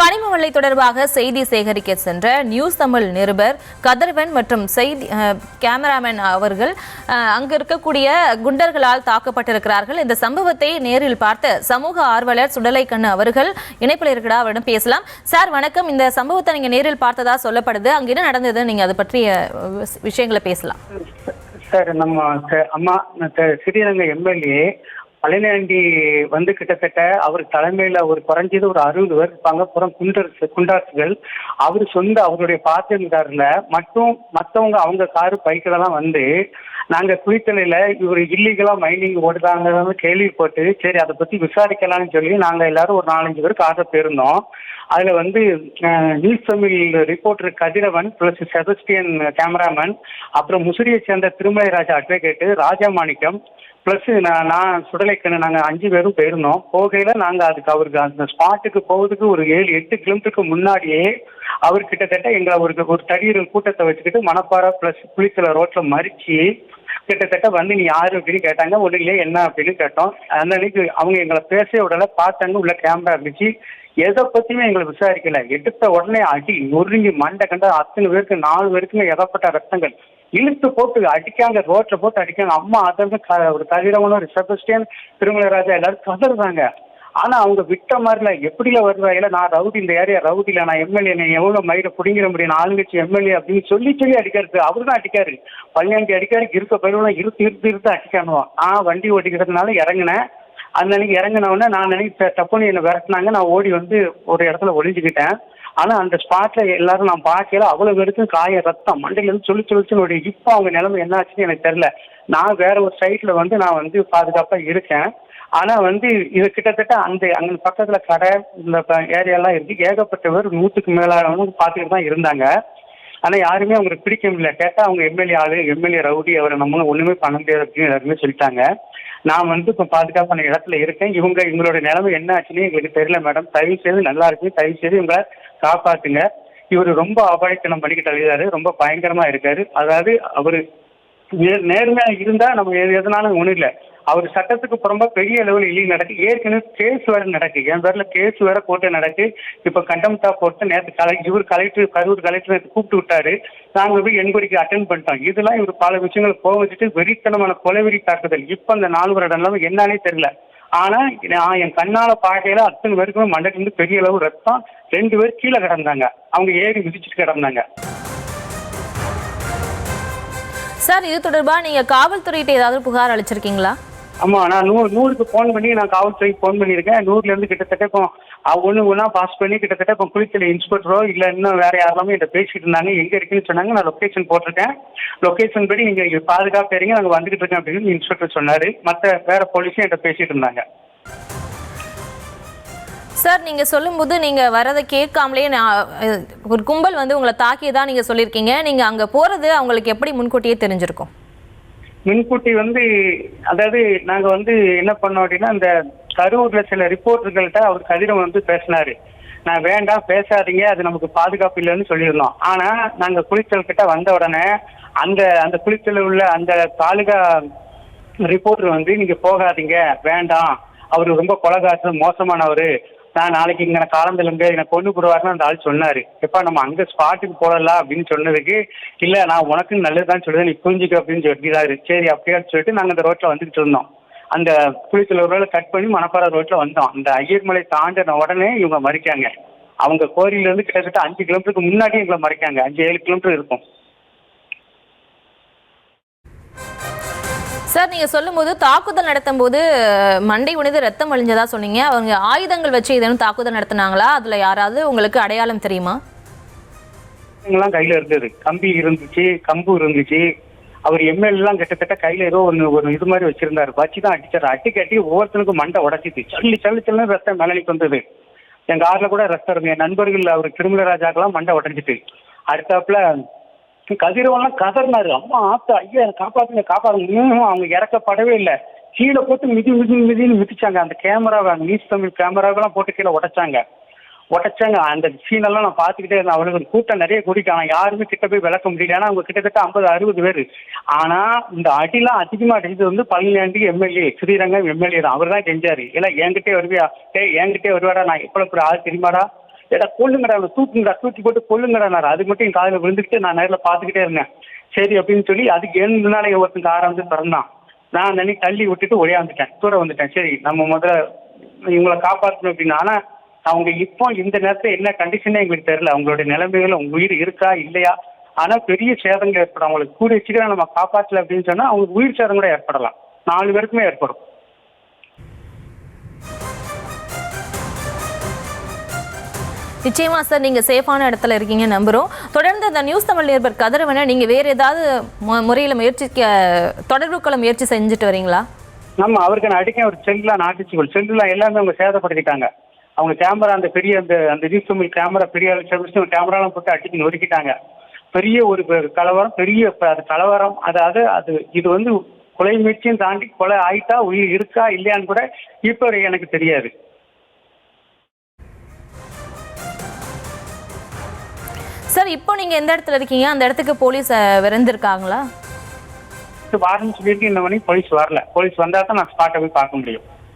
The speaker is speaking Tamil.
கனிம வளை தொடர்பாக செய்தி சேகரிக்க சென்ற நியூஸ் தமிழ் நிருபர் கதிரவன் மற்றும் செய்தி கேமராமேன் அவர்கள் அங்கு இருக்கக்கூடிய குண்டர்களால் தாக்கப்பட்டிருக்கிறார்கள். இந்த சம்பவத்தை நேரில் பார்த்த சமூக ஆர்வலர் சுடலைக்கண்ணு அவர்கள் இணைப்பில் இருக்கிறா, அவரிடம் பேசலாம். சார் வணக்கம். இந்த சம்பவத்தை நீங்க நேரில் பார்த்ததா சொல்லப்படுது, அங்க என்ன நடந்தது, நீங்க அதை பற்றிய விஷயங்களை பேசலாம். சார், நம்ம அம்மா ஸ்ரீரங்க எம்எல்ஏ பழனியாண்டி வந்து கிட்டத்தட்ட அவர் தலைமையில ஒரு குறைஞ்சது ஒரு 60 பேர் இருப்பாங்க. புறம் குண்டாசுகள் அவரு அவருடைய பாத்திரக்காரில் மட்டும் மற்றவங்க அவங்க காரு பைக்கிலலாம் வந்து நாங்க குளித்தலையில இவர் இல்லீகலா மைனிங் ஓடுதாங்க கேள்விப்பட்டு சரி அதை பத்தி விசாரிக்கலாம்னு சொல்லி நாங்க எல்லாரும் ஒரு 4-5 பேருக்கு ஆக போயிருந்தோம். அதுல வந்து நியூஸ் தமிழ் ரிப்போர்ட்டர் கதிரவன் பிளஸ் செபஸ்டியன் கேமராமேன், அப்புறம் முசிறியை சேர்ந்த திருமலை ராஜா அட்வொகேட்டு ராஜாமாணிக்கம் பிளஸ் நான் சுடலைக்கண்ணு, நாங்கள் 5 பேரும் போயிருந்தோம். போகையில நாங்கள் அவருக்கு அந்த ஸ்பாட்டுக்கு போகிறதுக்கு ஒரு 7-8 கிலோமீட்டருக்கு முன்னாடியே அவர் கிட்டத்தட்ட எங்களை ஒரு தடியர்கள் கூட்டத்தை வச்சுக்கிட்டு மணப்பாறை பிளஸ் புளித்தலை ரோட்ல மறிச்சு கிட்டத்தட்ட வந்து நீ யாரு அப்படின்னு கேட்டாங்க. ஒன்றுங்களே என்ன அப்படின்னு கேட்டோம். அந்த அன்னைக்கு அவங்க எங்களை பேச விடல, பார்த்தாங்க உள்ள கேமரா இருந்துச்சு. எதை பத்தியுமே எங்களை விசாரிக்கல. எடுத்த உடனே அடி நொறுங்கி மண்டை கண்ட அத்தனை பேருக்கு 4 பேருக்குமே ஏகப்பட்ட ரத்தங்கள் இழுத்து போட்டு அடிக்காங்க, ரோட்ல போட்டு அடிக்காங்க. அம்மா அதற்கு ஒரு கதிரவனும் ஒரு செபஸ்டியன் திருமலை ராஜா எல்லாரும் கதறாங்க. ஆனா அவங்க விட்ட மாதிரில எப்படில வருவாயில, நான் ரவுடி, இந்த ஏரியா ரவுடில, நான் எம்எல்ஏ, எவ்வளவு மயில புடிங்கிற முடியும், ஆளுங்கட்சி எம்எல்ஏ அப்படின்னு சொல்லி அடிக்கிறது. அவரு தான் அடிக்காரு, பழனியாண்டி அடிக்காரு. இருக்க பயிரும் இருத்து அடிக்கானுவான். வண்டி ஓட்டிக்கிறதுனால இறங்கினேன். அந்த அன்னைக்கு இறங்கினவுடனே நான் நினைக்க தப்புன்னு என்னை விரட்டினாங்க. நான் ஓடி வந்து ஒரு இடத்துல ஒளிஞ்சுக்கிட்டேன். ஆனா அந்த ஸ்பாட்ல எல்லாரும் நான் பார்க்கல, அவ்வளவு பேருக்கும் காய ரத்தம் மண்டையில இருந்து சொல்லிச்சுன்னு ஓடி. இப்போ அவங்க நிலைமை என்ன ஆச்சுன்னு எனக்கு தெரியல. நான் வேற ஒரு சைட்ல வந்து நான் வந்து பாதுகாப்பா இருக்கேன். ஆனா வந்து இது கிட்டத்தட்ட அங்க பக்கத்துல கடை இந்த ஏரியாலாம் இருக்கு. ஏகப்பட்டவர் 100க்கு மேலானவங்க பார்த்துக்கிட்டு தான் இருந்தாங்க. ஆனா யாருமே அவங்களுக்கு பிடிக்க முடியல. கேட்டா அவங்க எம்எல்ஏ ஆளு, எம்எல்ஏ ரவுடி, அவரை நம்ம ஒண்ணுமே பண்ண முடியாது அப்படின்னு எல்லாருமே சொல்லிட்டாங்க. நான் வந்து இப்போ பாதுகாப்பான இடத்துல இருக்கேன். இவங்களோட நிலைமை என்ன ஆச்சுன்னு எங்களுக்கு தெரியல மேடம். தயவு செய்து நல்லா இருக்கு, தயவு செய்து இவங்களை காப்பாத்துங்க. இவர் ரொம்ப அபாயத்தனம் பண்ணிக்கிட்டு அழுகிறாரு, ரொம்ப பயங்கரமா இருக்காரு. அதாவது அவரு நேர்மையா இருந்தா நம்ம எதனாலும் ஒண்ணும் இல்லை. அவர் சட்டத்துக்கு புறம்பா பெரிய லெவலில் இல்லீகல் நடக்கு. ஏற்கனவே கேஸ் வேற நடக்கு, என் பேர்ல கேஸ் வேற போட்டு நடக்கு. இப்ப கண்டம்டா போட்டு நேற்று கரூர் கலெக்டர் நேற்று கூப்பிட்டு விட்டாரு. நாங்க போய் என்கொயரிக்கு அட்டென்ட் பண்ணிட்டோம். இதெல்லாம் இவர் பல விஷயங்களை போக வச்சுட்டு வெறித்தனமான கொலைவெறி தாக்குதல். இப்ப அந்த 4 வருடம் என்னன்னே தெரியல. ஆனா நான் என் கண்ணால பார்க்கையில அத்தனை பேருக்குமே மண்டைக்கு வந்து பெரிய அளவு ரத்தம். 2 பேர் கீழே கிடந்தாங்க, அவங்க ஏறி மிதிச்சுட்டு கிடந்தாங்க. சார், இது தொடர்பா நீங்க காவல்துறையிட்ட ஏதாவது புகார் அளிச்சிருக்கீங்களா? ஆமா, நான் 100க்கு போன் பண்ணி நான் காவல்துறைக்கு போன் பண்ணியிருக்கேன். 100ல இருந்து கிட்டத்தட்ட இப்போ ஒண்ணா பாஸ் பண்ணி கிட்டத்தட்ட இப்போ குளித்தலை இன்ஸ்பெக்டரோ இல்ல இன்னும் வேற யாரெல்லாமே இதை பேசிட்டு இருந்தாங்க. எங்க இருக்குன்னு சொன்னாங்க. நான் லொகேஷன் போட்டிருக்கேன். லொகேஷன் படி நீங்க பாதுகாப்பு இருங்க, நாங்க வந்துகிட்டு இருக்கேன் அப்படின்னு இன்ஸ்பெக்டர் சொன்னாரு. மற்ற வேற போலீஸும் என்கிட்ட பேசிட்டு இருந்தாங்க. சார், நீங்க சொல்லும்போது நீங்க வரதை கேட்காமலே ஒரு கும்பல் வந்து உங்களை தாக்கியதா நீங்க சொல்லியிருக்கீங்க. நீங்க அங்க போறது அவங்களுக்கு எப்படி முன்கூட்டியே தெரிஞ்சிருக்கும்? முன்கூட்டி வந்து அதாவது நாங்க வந்து என்ன பண்ணோம் அப்படின்னா, இந்த கரூர்ல சில ரிப்போர்ட்டர்கள்ட்ட அவர் கதிரவன் வந்து பேசினாரு. நான் வேண்டாம் பேசாதீங்க, அது நமக்கு பாதுகாப்பு இல்லைன்னு சொல்லியிருந்தோம். ஆனா நாங்க குளித்தல் கிட்ட வந்த உடனே அந்த குளித்தல உள்ள அந்த தாலுகா ரிப்போர்ட்டர் வந்து நீங்க போகாதீங்க, வேண்டாம், அவரு ரொம்ப கொலைகாரர், மோசமானவரு, நான் நாளைக்கு இங்க காலந்திலங்க எனக்கு கொண்டு போடுவாருன்னு அந்த ஆள் சொன்னாரு. எப்ப நம்ம அங்க ஸ்பாட்டுக்கு போடலாம் அப்படின்னு சொன்னதுக்கு இல்ல நான் உனக்கு நல்லதுதான் சொல்லுவேன், நீ புரிஞ்சுக்க அப்படின்னு சொல்லிட்டாரு. சரி அப்படியா சொல்லிட்டு நாங்க அந்த ரோட்ல வந்துகிட்டு இருந்தோம். அந்த குளித்தல ரோட்ல கட் பண்ணி மணப்பாறை ரோட்ல வந்தோம். அந்த ஐயர்மலை தாண்டின உடனே இவங்க மறிக்காங்க. அவங்க கோரியில இருந்து கிட்டத்தட்ட 5 கிலோமீட்டருக்கு முன்னாடி எங்களை மறிக்காங்க. 5-7 கிலோமீட்டர் இருக்கும். சார், நீங்க சொல்லும் போது தாக்குதல் நடத்தும் போது மண்டை உடைந்து ரத்தம் வழிஞ்சதா சொன்னீங்க. அவங்க ஆயுதங்கள் வச்சு இதனும் தாக்குதல் நடத்தினாங்களா? அதுல யாராவது உங்களுக்கு அடையாளம் தெரியுமா? கையில இருந்தது, கம்பி இருந்துச்சு, கம்பு இருந்துச்சு. அவர் எம்எல்ஏ கிட்டத்தட்ட கையில ஏதோ ஒரு இது மாதிரி வச்சிருந்தாரு. வச்சுதான் அடிச்சாரு. அட்டி ஒவ்வொருத்தனுக்கும் மண்டை உடச்சிட்டு சல்லு ரத்தம் மேலனிக்கு வந்தது. எங்க ஆறுல கூட ரத்தம் இருக்கு. என் நண்பர்கள் அவர் திருமலை ராஜாக்கெல்லாம் மண்டை உடஞ்சிட்டு. அடுத்தாப்புல கதிரவன்லாம் கதறினாரு, அம்மா ஆத்தா ஐயா காப்பாத்துங்க. அவங்க இறக்கப்படவே இல்லை. கீழே போட்டு மிதின்னு மிதிச்சாங்க. அந்த கேமராவை, நியூஸ் தமிழ் கேமராவெல்லாம் போட்டு கீழே உடைச்சாங்க. அந்த சீனெல்லாம் நான் பார்த்துக்கிட்டே இருந்தேன். அவங்களுக்கு கூட்டம் நிறைய கூட்டிட்டாங்க. யாருமே கிட்ட போய் விளக்க முடியல. ஏன்னா அவங்க கிட்டத்தட்ட 50-60 பேர். ஆனா இந்த அடிலாம் அதிகமா அடிச்சது வந்து பழனியாண்டி எம்எல்ஏ, ஸ்ரீரங்கம் எம்எல்ஏ தான். அவர் தான் செஞ்சாரு. இல்லை என்கிட்டே வருவியா, என்கிட்டே வருவாடா, நான் எப்போ ஆள் தெரியுமாடா, ஏடா கொல்லுங்கடா, தூக்குங்கடா, தூக்கி போட்டு கொல்லுங்கடா. அது மட்டும் என் காதில் விழுந்துக்கிட்டு நான் நேரில் பார்த்துக்கிட்டே இருந்தேன். சரி அப்படின்னு சொல்லி அதுக்கு என் முன்னாலே ஒருத்தன் காரை வந்து பிறந்தான். நான் நினைக்க தள்ளி விட்டுட்டு ஒடியாந்துட்டேன், தூர வந்துட்டேன். சரி நம்ம முதல்ல இவங்களை காப்பாற்றணும் அப்படின்னு. ஆனா அவங்க இப்போ இந்த நேரத்தில் என்ன கண்டிஷனே எங்களுக்கு தெரியல. அவங்களுடைய நிலைமைகள், அவங்க உயிர் இருக்கா இல்லையா. ஆனா பெரிய சேதங்கள் ஏற்படும். அவங்களுக்கு கூடிய சீக்கிரம் நம்ம காப்பாற்றல அப்படின்னு சொன்னா அவங்களுக்கு உயிர் சேதம் கூட ஏற்படலாம். 4 பேருக்குமே ஏற்படும். நிச்சயமா சார், நீங்க சேஃபான இடத்துல இருக்கீங்க நம்புறோம். தொடர்ந்து அந்த நியூஸ் தமிழ் நிருபர் கதிரவனை நீங்க வேற ஏதாவது முறையில தொடர்பு கொள்ள முயற்சி செஞ்சுட்டு வரீங்களா? நம்ம அவருக்கு நான் அடிக்க ஒரு செல்லாம் நாட்டுச்சுகள் செல்லாம் எல்லாமே அவங்க சேதப்படுத்திட்டாங்க. அவங்க கேமரா அந்த பெரிய அந்த நியூஸ் தமிழ் கேமரா பெரிய கேமராலாம் போட்டு அடிச்சு நொறுக்கிட்டாங்க. பெரிய ஒரு கலவரம், பெரிய அது கலவரம். அதாவது இது வந்து கொலை முயற்சியும் தாண்டி கொலை ஆயிட்டா உயிர் இருக்கா இல்லையான்னு கூட இப்போ எனக்கு தெரியாது. சார், இப்போ நீங்க எந்த இடத்துல இருக்கீங்க? அந்த இடத்துக்கு போலீஸ் விரைந்திருக்காங்களா? வாரன்னு சொல்லிட்டு இன்ன வரைக்கும் போலீஸ் வரல. போலீஸ் வந்தா தான் நான் ஸ்பாட்டை போய் பார்க்க முடியும்.